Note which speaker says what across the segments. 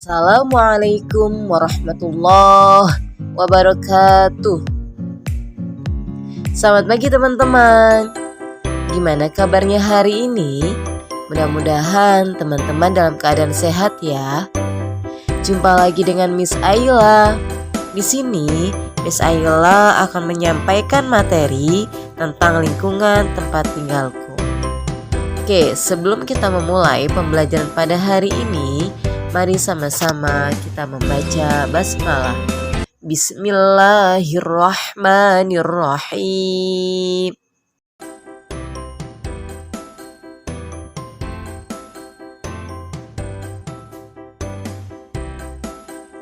Speaker 1: Assalamualaikum warahmatullahi wabarakatuh. Selamat pagi teman-teman. Gimana kabarnya hari ini? Mudah-mudahan teman-teman dalam keadaan sehat ya. Jumpa lagi dengan Miss Ayla. Di sini Miss Ayla akan menyampaikan materi tentang lingkungan tempat tinggalku. Oke, sebelum kita memulai pembelajaran pada hari ini, mari sama-sama kita membaca basmalah. Bismillahirrahmanirrahim.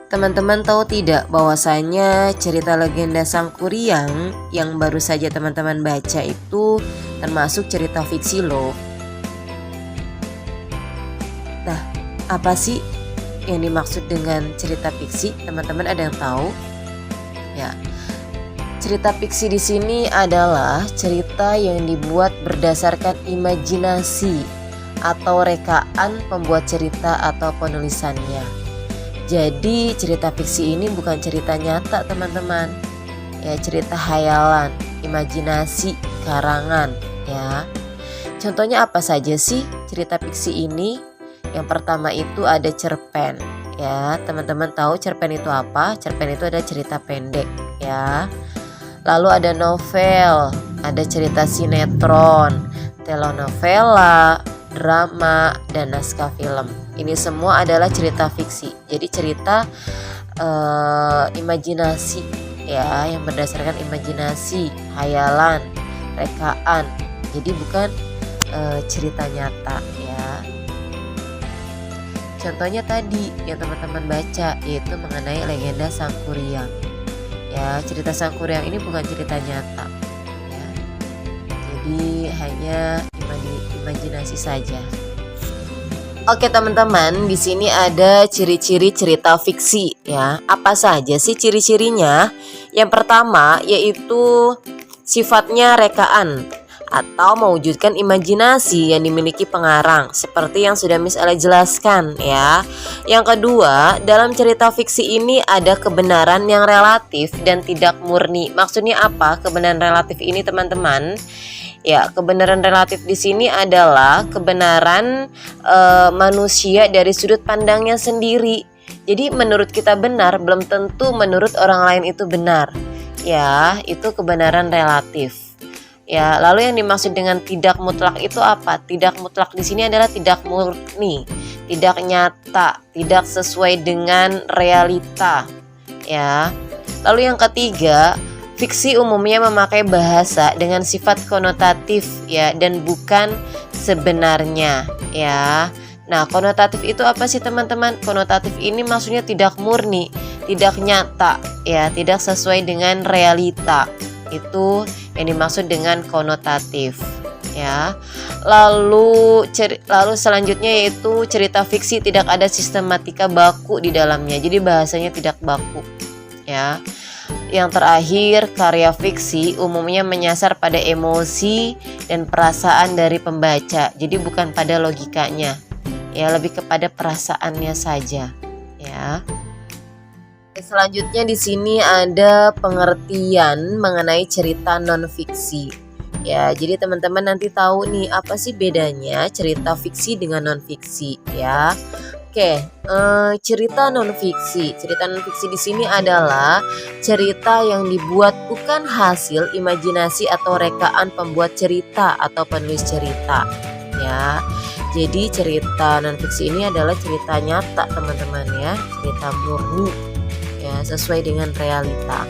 Speaker 1: Teman-teman tahu tidak bahwasanya cerita legenda Sangkuriang yang baru saja teman-teman baca itu termasuk cerita fiksi loh. Nah, apa sih yang dimaksud dengan cerita fiksi? Teman-teman ada yang tahu? Ya, cerita fiksi di sini adalah cerita yang dibuat berdasarkan imajinasi atau rekaan pembuat cerita atau penulisannya. Jadi cerita fiksi ini bukan cerita nyata teman-teman. Ya, cerita hayalan, imajinasi, karangan ya. Contohnya apa saja sih cerita fiksi ini? Yang pertama itu ada cerpen ya. Teman-teman tahu cerpen itu apa? Cerpen itu ada cerita pendek ya. Lalu ada novel, ada cerita sinetron, telenovela, drama, dan naskah film. Ini semua adalah cerita fiksi. Jadi cerita imajinasi ya, yang berdasarkan imajinasi, hayalan, rekaan. Jadi bukan cerita nyata ya. Contohnya tadi yang teman-teman baca yaitu mengenai legenda Sangkuriang. Ya, cerita Sangkuriang ini bukan cerita nyata. Ya. Jadi hanya imajinasi saja. Oke teman-teman, di sini ada ciri-ciri cerita fiksi ya. Apa saja sih ciri-cirinya? Yang pertama yaitu sifatnya rekaan atau mewujudkan imajinasi yang dimiliki pengarang seperti yang sudah Miss Ella jelaskan ya. Yang kedua, dalam cerita fiksi ini ada kebenaran yang relatif dan tidak murni. Maksudnya apa kebenaran relatif ini teman-teman? Ya, kebenaran relatif di sini adalah kebenaran manusia dari sudut pandangnya sendiri. Jadi menurut kita benar belum tentu menurut orang lain itu benar. Ya, itu kebenaran relatif. Ya, lalu yang dimaksud dengan tidak mutlak itu apa? Tidak mutlak di sini adalah tidak murni, tidak nyata, tidak sesuai dengan realita. Ya. Lalu yang ketiga, fiksi umumnya memakai bahasa dengan sifat konotatif ya dan bukan sebenarnya ya. Nah, konotatif itu apa sih teman-teman? Konotatif ini maksudnya tidak murni, tidak nyata ya, tidak sesuai dengan realita. Itu yang dimaksud dengan konotatif ya. Lalu selanjutnya yaitu cerita fiksi tidak ada sistematika baku di dalamnya. Jadi bahasanya tidak baku ya. Yang terakhir, karya fiksi umumnya menyasar pada emosi dan perasaan dari pembaca. Jadi bukan pada logikanya. Ya, lebih kepada perasaannya saja ya. Selanjutnya di sini ada pengertian mengenai cerita non-fiksi. Ya, jadi teman-teman nanti tahu nih apa sih bedanya cerita fiksi dengan non-fiksi ya. Oke, cerita non-fiksi. Cerita non-fiksi di sini adalah cerita yang dibuat bukan hasil imajinasi atau rekaan pembuat cerita atau penulis cerita ya. Jadi cerita non-fiksi ini adalah cerita nyata teman-teman ya, cerita murni ya, sesuai dengan realita.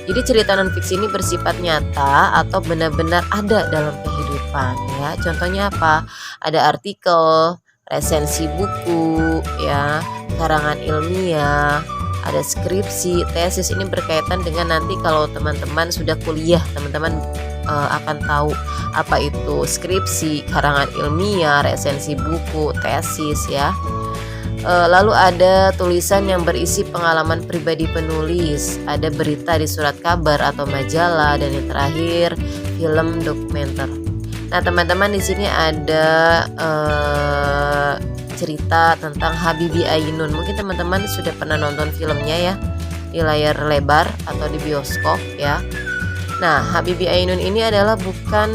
Speaker 1: Jadi cerita non-fiksi ini bersifat nyata atau benar-benar ada dalam kehidupan ya. Contohnya apa? Ada artikel, resensi buku ya, karangan ilmiah, ada skripsi, tesis. Ini berkaitan dengan nanti kalau teman-teman sudah kuliah, teman-teman akan tahu apa itu skripsi, karangan ilmiah, resensi buku, tesis ya. Lalu ada tulisan yang berisi pengalaman pribadi penulis, ada berita di surat kabar atau majalah, dan yang terakhir film dokumenter. Nah teman-teman, di sini ada cerita tentang Habibie Ainun. Mungkin teman-teman sudah pernah nonton filmnya ya di layar lebar atau di bioskop ya. Nah, Habibie Ainun ini adalah bukan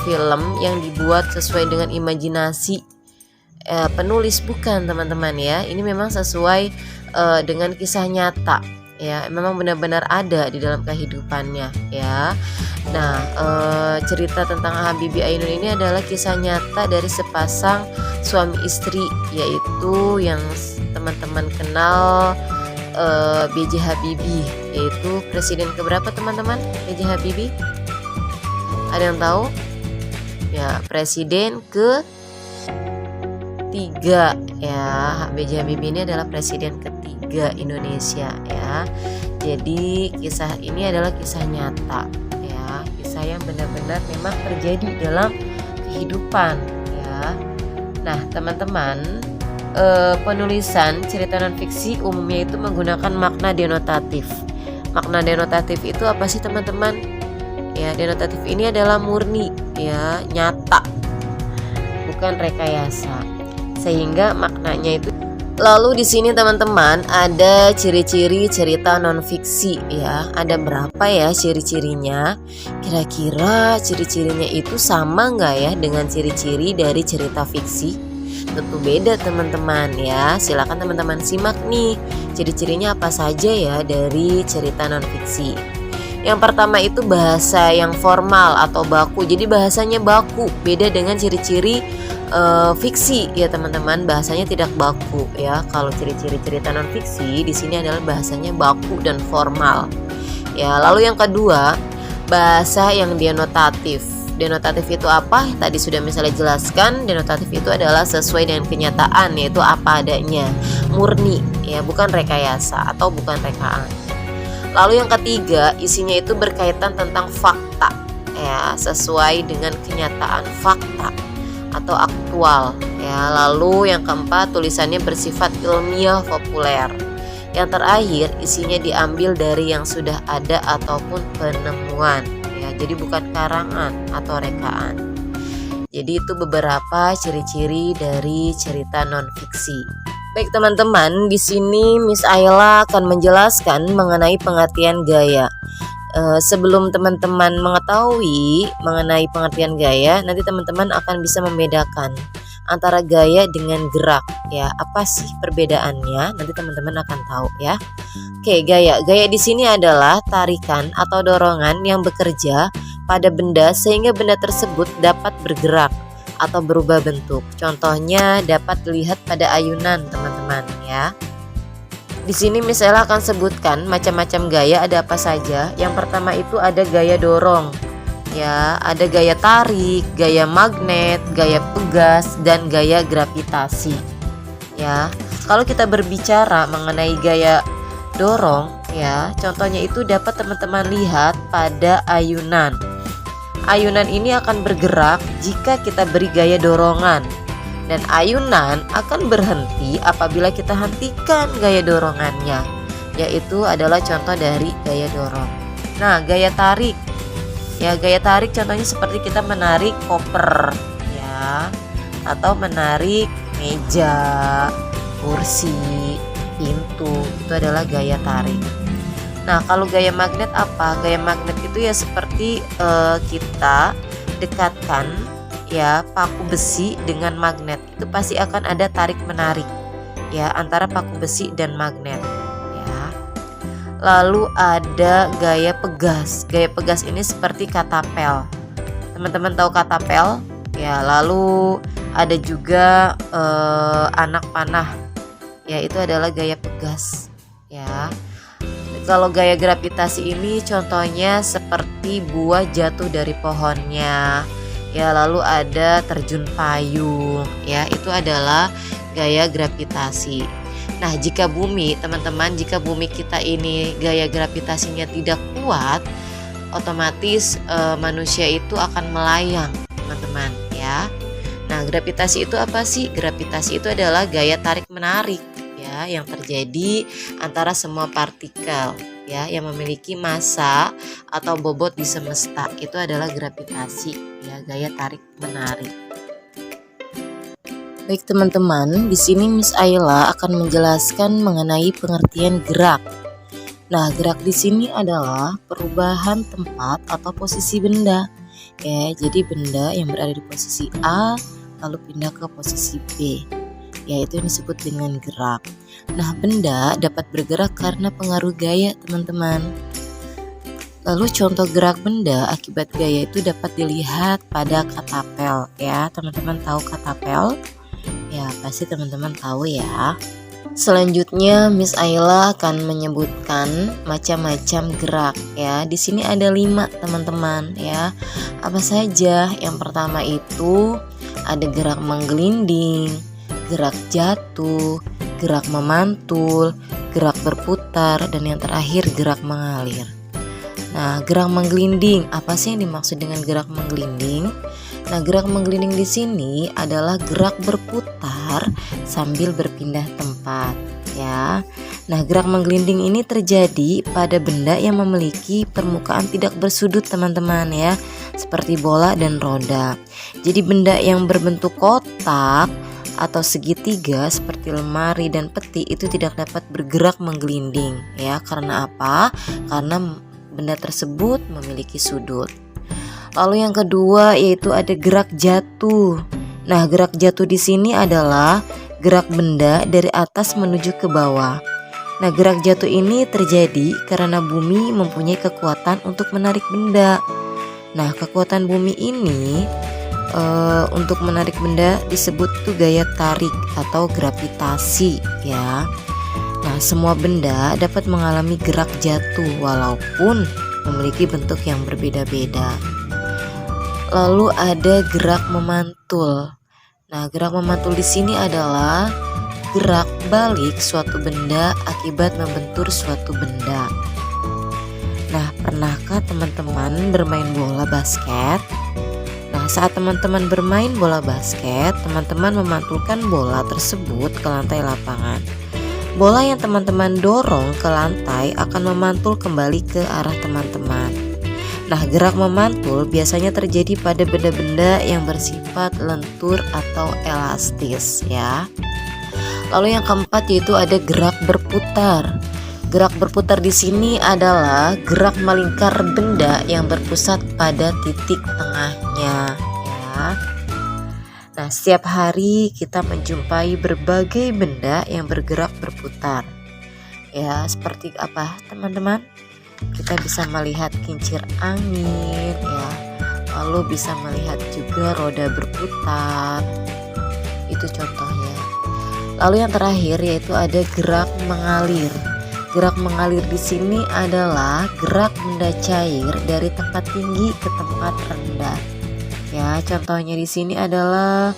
Speaker 1: film yang dibuat sesuai dengan imajinasi penulis, bukan teman-teman ya. Ini memang sesuai dengan kisah nyata ya, memang benar-benar ada di dalam kehidupannya ya. Nah, cerita tentang Habibie Ainun ini adalah kisah nyata dari sepasang suami istri, yaitu yang teman-teman kenal B.J. Habibie, yaitu presiden keberapa teman-teman? B.J. Habibie, ada yang tahu? Ya, presiden ketiga ya. B.J. Habibie ini adalah presiden ketiga Indonesia ya. Jadi kisah ini adalah kisah nyata ya, kisah yang benar-benar memang terjadi dalam kehidupan ya. Nah, teman-teman, penulisan cerita non-fiksi umumnya itu menggunakan makna denotatif. Makna denotatif itu apa sih teman-teman? Ya, denotatif ini adalah murni ya, nyata, bukan rekayasa, sehingga maknanya itu. Lalu di sini teman-teman ada ciri-ciri cerita non-fiksi ya. Ada berapa ya ciri-cirinya? Kira-kira ciri-cirinya itu sama nggak ya dengan ciri-ciri dari cerita fiksi? Tentu beda teman-teman ya. Silakan teman-teman simak nih ciri-cirinya apa saja ya dari cerita non-fiksi. Yang pertama itu bahasa yang formal atau baku. Jadi bahasanya baku, beda dengan ciri-ciri fiksi ya teman-teman. Bahasanya tidak baku ya. Kalau ciri-ciri cerita non-fiksi di sini adalah bahasanya baku dan formal. Ya, lalu yang kedua, bahasa yang denotatif. Denotatif itu apa? Tadi sudah misalnya jelaskan, denotatif itu adalah sesuai dengan kenyataan, yaitu apa adanya, murni ya, bukan rekayasa atau bukan rekaan. Lalu yang ketiga, isinya itu berkaitan tentang fakta ya, sesuai dengan kenyataan, fakta atau aktual ya. Lalu yang keempat, tulisannya bersifat ilmiah populer. Yang terakhir, isinya diambil dari yang sudah ada ataupun penemuan. Jadi bukan karangan atau rekaan. Jadi itu beberapa ciri-ciri dari cerita non-fiksi. Baik teman-teman, di sini Miss Ayla akan menjelaskan mengenai pengertian gaya. Sebelum teman-teman mengetahui mengenai pengertian gaya, nanti teman-teman akan bisa membedakan antara gaya dengan gerak ya. Apa sih perbedaannya? Nanti teman-teman akan tahu ya. Oke, gaya. Gaya di sini adalah tarikan atau dorongan yang bekerja pada benda sehingga benda tersebut dapat bergerak atau berubah bentuk. Contohnya dapat dilihat pada ayunan, teman-teman ya. Di sini misalnya akan sebutkan macam-macam gaya ada apa saja. Yang pertama itu ada gaya dorong. Ya, ada gaya tarik, gaya magnet, gaya pegas, dan gaya gravitasi. Ya, kalau kita berbicara mengenai gaya dorong, ya, contohnya itu dapat teman-teman lihat pada ayunan. Ayunan ini akan bergerak jika kita beri gaya dorongan, dan ayunan akan berhenti apabila kita hentikan gaya dorongannya. Yaitu adalah contoh dari gaya dorong. Nah, gaya tarik. Ya, gaya tarik contohnya seperti kita menarik koper ya, atau menarik meja, kursi, pintu, itu adalah gaya tarik. Nah, kalau gaya magnet apa? Gaya magnet itu ya seperti kita dekatkan ya paku besi dengan magnet. Itu pasti akan ada tarik menarik ya antara paku besi dan magnet. Lalu ada gaya pegas. Gaya pegas ini seperti katapel. Teman-teman tahu katapel? Ya, lalu ada juga anak panah. Ya, itu adalah gaya pegas. Ya. Kalau gaya gravitasi ini contohnya seperti buah jatuh dari pohonnya. Ya, lalu ada terjun payung. Ya, itu adalah gaya gravitasi. Nah, jika bumi, teman-teman, jika bumi kita ini gaya gravitasinya tidak kuat, otomatis manusia itu akan melayang, teman-teman, ya. Nah, gravitasi itu apa sih? Gravitasi itu adalah gaya tarik-menarik, ya, yang terjadi antara semua partikel, ya, yang memiliki massa atau bobot di semesta. Itu adalah gravitasi, ya, gaya tarik-menarik. Baik teman-teman, di sini Miss Ayla akan menjelaskan mengenai pengertian gerak. Nah, gerak di sini adalah perubahan tempat atau posisi benda. Ya, jadi benda yang berada di posisi A lalu pindah ke posisi B. Yaitu yang disebut dengan gerak. Nah, benda dapat bergerak karena pengaruh gaya, teman-teman. Lalu contoh gerak benda akibat gaya itu dapat dilihat pada katapel, ya. Teman-teman tahu katapel? Ya, pasti teman-teman tahu ya. Selanjutnya Miss Ayla akan menyebutkan macam-macam gerak ya. Di sini ada 5 teman-teman ya. Apa saja? Yang pertama itu ada gerak menggelinding, gerak jatuh, gerak memantul, gerak berputar, dan yang terakhir gerak mengalir. Nah, gerak menggelinding, apa sih yang dimaksud dengan gerak menggelinding? Nah, gerak menggelinding di sini adalah gerak berputar sambil berpindah tempat, ya. Nah, gerak menggelinding ini terjadi pada benda yang memiliki permukaan tidak bersudut, teman-teman ya, seperti bola dan roda. Jadi benda yang berbentuk kotak atau segitiga seperti lemari dan peti itu tidak dapat bergerak menggelinding, ya. Karena apa? Karena benda tersebut memiliki sudut. Lalu yang kedua yaitu ada gerak jatuh. Nah, gerak jatuh di sini adalah gerak benda dari atas menuju ke bawah. Nah, gerak jatuh ini terjadi karena bumi mempunyai kekuatan untuk menarik benda. Nah, kekuatan bumi ini untuk menarik benda disebut tuh gaya tarik atau gravitasi ya. Nah, semua benda dapat mengalami gerak jatuh walaupun memiliki bentuk yang berbeda-beda. Lalu ada gerak memantul. Nah, gerak memantul di sini adalah gerak balik suatu benda akibat membentur suatu benda. Nah, pernahkah teman-teman bermain bola basket? Nah, saat teman-teman bermain bola basket, teman-teman memantulkan bola tersebut ke lantai lapangan. Bola yang teman-teman dorong ke lantai akan memantul kembali ke arah teman-teman. Nah, gerak memantul biasanya terjadi pada benda-benda yang bersifat lentur atau elastis ya. Lalu yang keempat yaitu ada gerak berputar. Gerak berputar di sini adalah gerak melingkar benda yang berpusat pada titik tengahnya ya. Nah, setiap hari kita menjumpai berbagai benda yang bergerak berputar. Ya, seperti apa teman-teman? Kita bisa melihat kincir angin ya, lalu bisa melihat juga roda berputar, itu contohnya. Lalu yang terakhir yaitu ada gerak mengalir. Gerak mengalir di sini adalah gerak benda cair dari tempat tinggi ke tempat rendah. Ya, contohnya di sini adalah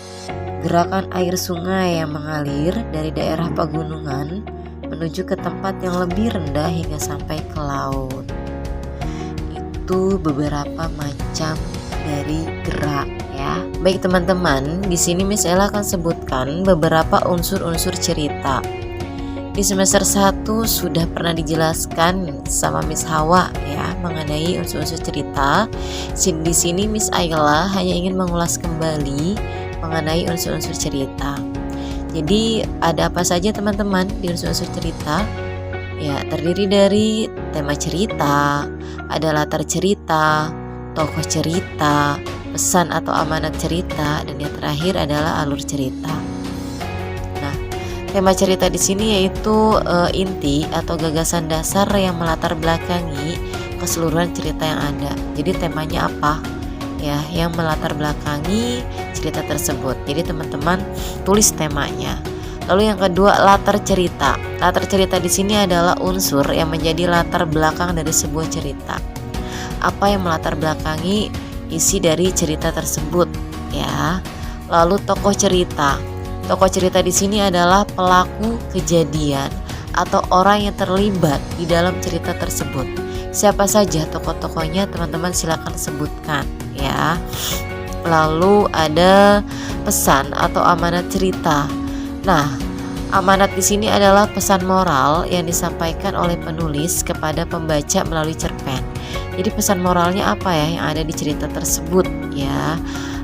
Speaker 1: gerakan air sungai yang mengalir dari daerah pegunungan menuju ke tempat yang lebih rendah hingga sampai ke laut. Itu beberapa macam dari gerak ya. Baik teman-teman, di sini Miss Ella akan sebutkan beberapa unsur-unsur cerita. Di semester 1 sudah pernah dijelaskan sama Miss Hawa ya mengenai unsur-unsur cerita. Di sini Miss Ayla hanya ingin mengulas kembali mengenai unsur-unsur cerita. Jadi ada apa saja teman-teman di unsur-unsur cerita? Ya, terdiri dari tema cerita, ada latar cerita, tokoh cerita, pesan atau amanat cerita, dan yang terakhir adalah alur cerita. Nah, tema cerita di sini yaitu inti atau gagasan dasar yang melatar belakangi keseluruhan cerita yang ada. Jadi temanya apa? Ya, yang melatar belakangi cerita tersebut. Jadi teman-teman tulis temanya. Lalu yang kedua, latar cerita. Latar cerita di sini adalah unsur yang menjadi latar belakang dari sebuah cerita. Apa yang melatar belakangi isi dari cerita tersebut, ya. Lalu tokoh cerita. Tokoh cerita di sini adalah pelaku kejadian atau orang yang terlibat di dalam cerita tersebut. Siapa saja tokoh-tokohnya teman-teman silakan sebutkan, ya. Lalu ada pesan atau amanat cerita. Nah, amanat di sini adalah pesan moral yang disampaikan oleh penulis kepada pembaca melalui cerpen. Jadi pesan moralnya apa ya yang ada di cerita tersebut ya.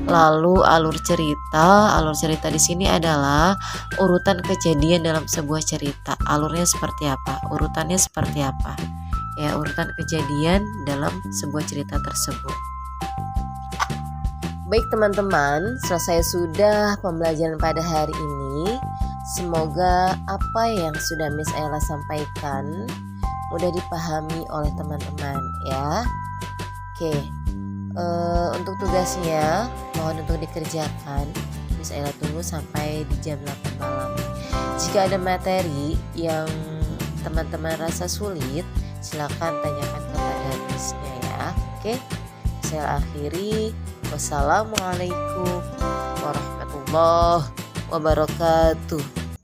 Speaker 1: Lalu alur cerita di sini adalah urutan kejadian dalam sebuah cerita. Alurnya seperti apa? Urutannya seperti apa? Ya, urutan kejadian dalam sebuah cerita tersebut. Baik teman-teman, selesai sudah pembelajaran pada hari ini. Semoga apa yang sudah Miss Ayla sampaikan mudah dipahami oleh teman-teman ya. Oke, untuk tugasnya mohon untuk dikerjakan. Miss Ayla tunggu sampai di jam 8 malam. Jika ada materi yang teman-teman rasa sulit, silakan tanyakan kepada Miss-nya ya. Oke, saya akhiri. Wassalamualaikum warahmatullahi wabarakatuh.